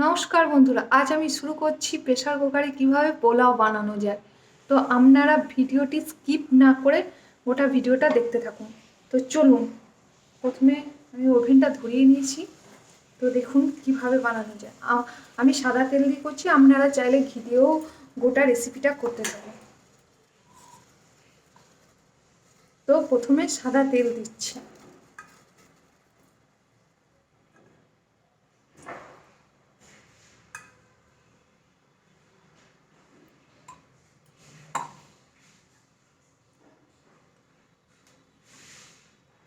নমস্কার বন্ধুরা, আজ আমি শুরু করছি প্রেসার কুকারে কিভাবে পোলাও বানানো যায়। তো আপনারা ভিডিওটি স্কিপ না করে গোটা ভিডিওটা দেখতে থাকুন। তো চলুন, প্রথমে আমি ওভেনটা ধরিয়ে নিয়েছি। তো দেখুন কিভাবে বানানো যায়। আমি সাদা তেল দিয়ে করছি, আপনারা চাইলে ঘি দিয়েও গোটা রেসিপিটা করতে পারেন। তো প্রথমে সাদা তেল দিচ্ছি।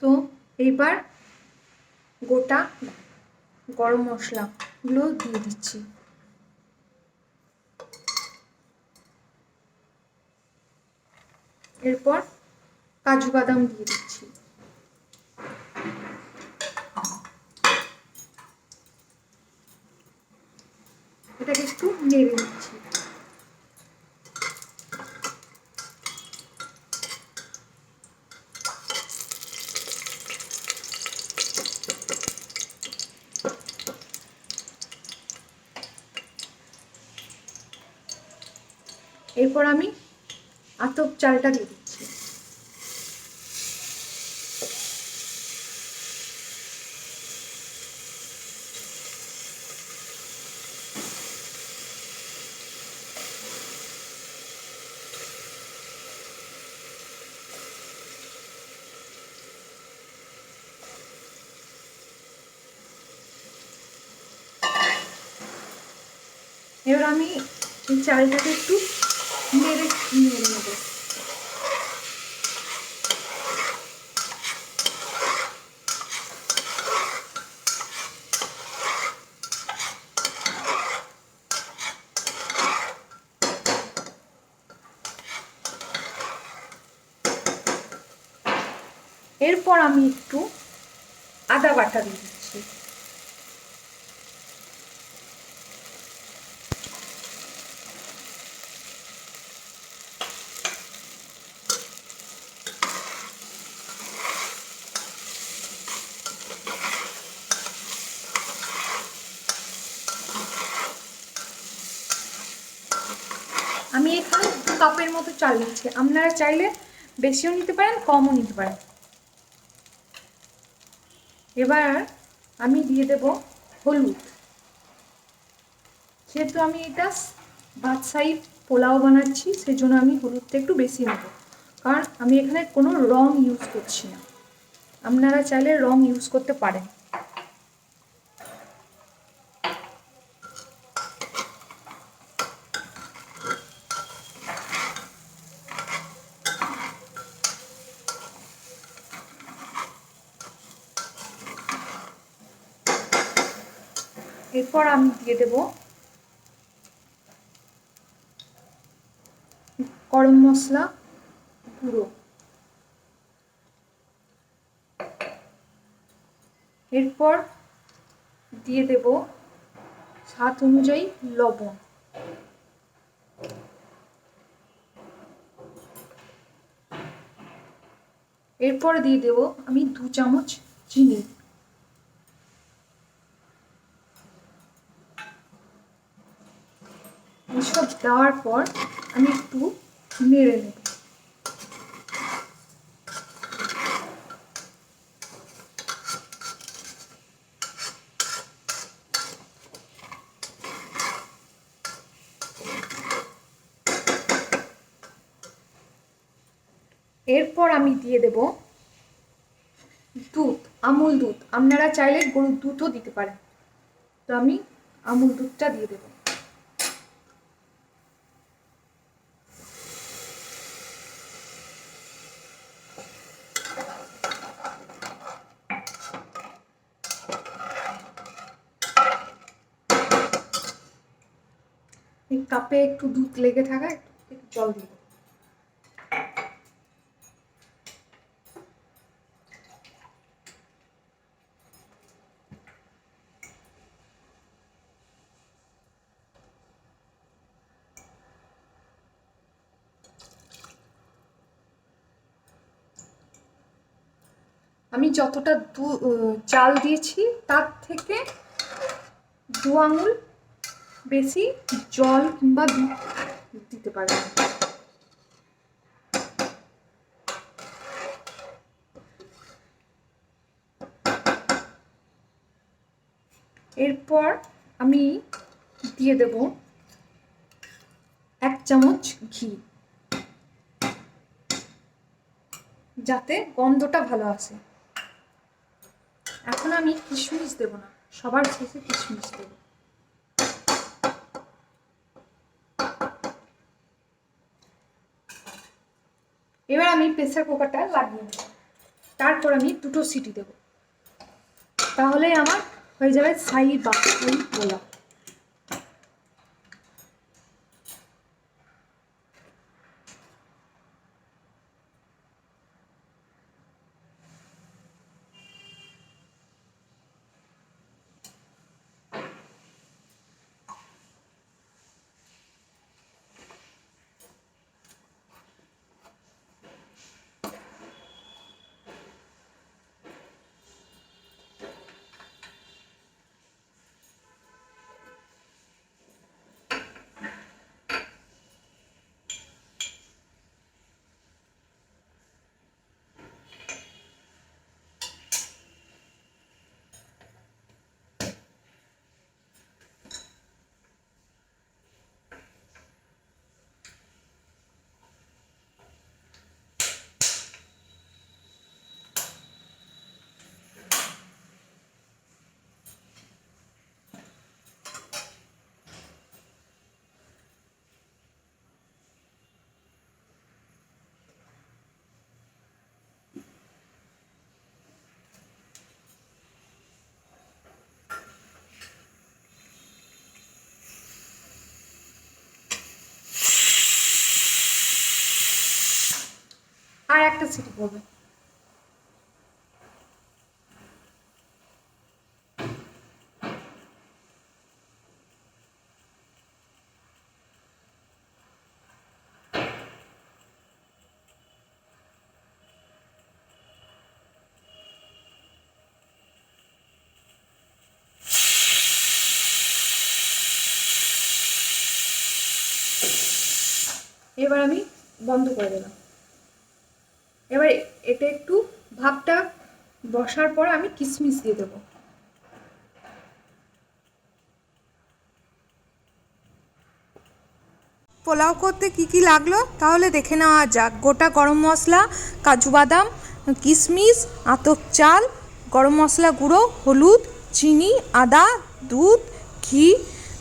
তো এইবার গোটা গরম মশলাগুলো দিয়ে দিচ্ছি। এরপর কাজু বাদাম দিয়ে দিচ্ছি। এটাকে একটু নেড়ে দিচ্ছি। এরপর আমি আতপ চালটা দিয়ে দিচ্ছি। এবার আমি এই চালটাকে একটু নেড়ে নেব। এরপর আমি একটু আদা বাটা দিয়ে দিচ্ছি। আমি এখানে 2 কাপের মতো চাল নিচ্ছি। আপনারা চাইলে বেশিও নিতে পারেন, কমও নিতে পারেন। এবার আমি দিয়ে দেব হলুদ। যেহেতু আমি এটা বাদশাহী পোলাও বানাচ্ছি, সেজন্য আমি হলুদটা একটু বেশি নেব, কারণ আমি এখানে কোনো রং ইউজ করছি না। আপনারা চাইলে রং ইউজ করতে পারেন। এরপর আমি দিয়ে দেব গরম মশলা গুঁড়ো। এরপর দিয়ে দেব স্বাদ অনুযায়ী লবণ। এরপর দিয়ে দেব আমি 2 চামচ চিনি। এসব দেওয়ার পর আমি একটু নেড়ে নেব। এরপর আমি দিয়ে দেব দুধ, আমুল দুধ। আপনারা চাইলে গরুর দুধও দিতে পারেন। তো আমি আমুল দুধটা দিয়ে দেব। এই কাপে একটু দুধ লেগে থাকা, একটু জল দিয়ে দেব। আমি যতটা চাল দিয়েছি তার থেকে 2 আঙুল বেশি জল কিংবা দুধ দিতে পারবেন। এরপর আমি দিয়ে দেব 1 চামচ ঘি, যাতে গন্ধটা ভালো আসে। এখন আমি কিশমিশ দেব না, সবার শেষে কিশমিশ দেব। এবার আমি প্রেসার কুকারটা লাগিয়ে দেব, তারপর আমি 2টো সিটি দেব, তাহলে আমার হয়ে যাবে শাহী বাসমতি পোলাও। আর একটা সিটি পড়বে। এবার আমি বন্ধ করে দিলাম। এবার এটা একটু ভাপটা বসার পর আমি কিশমিশ দিয়ে দেবো। পোলাও করতে কি কি লাগলো তাহলে দেখে নেওয়া যাক। গোটা গরম মশলা, কাজু বাদাম, কিশমিশ, আতপ চাল, গরম মশলা গুঁড়ো, হলুদ, চিনি, আদা, দুধ, ঘি,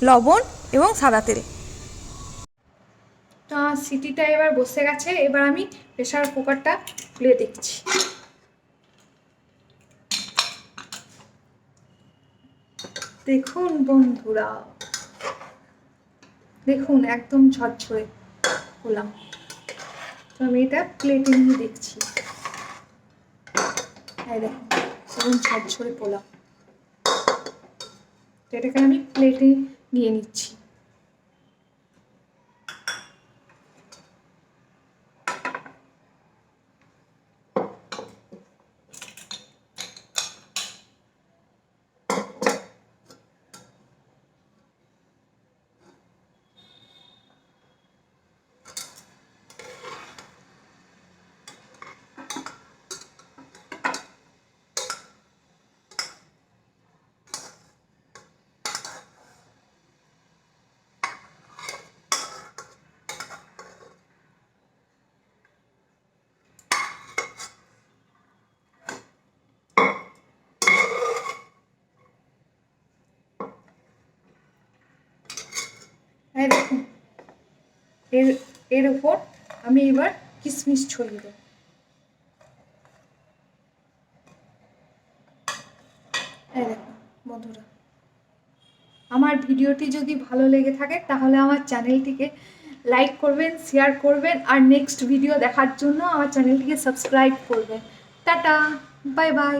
লবণ এবং সাদা তেল। তো সিটিটা এবার বসে গেছে, এবার আমি প্রেসার কুকারটা খুলে দেখছি। দেখুন বন্ধুরা, দেখুন একদম ঝরঝরে পোলাও। তো আমি এটা প্লেটে নিয়ে দেখছি। হ্যাঁ দেখুন একদম ঝরঝরে পোলাও। তো এটাকে আমি প্লেটে নিয়ে নিচ্ছি। হ্যাঁ দেখুন এর উপর আমি এবার কিশমিশ ছড়িয়ে দেব। হ্যাঁ দেখুন বন্ধুরা, আমার ভিডিওটি যদি ভালো লেগে থাকে তাহলে আমার চ্যানেলটিকে লাইক করবেন, শেয়ার করবেন, আর নেক্সট ভিডিও দেখার জন্য আমার চ্যানেলটিকে সাবস্ক্রাইব করবেন। Tata, bye bye.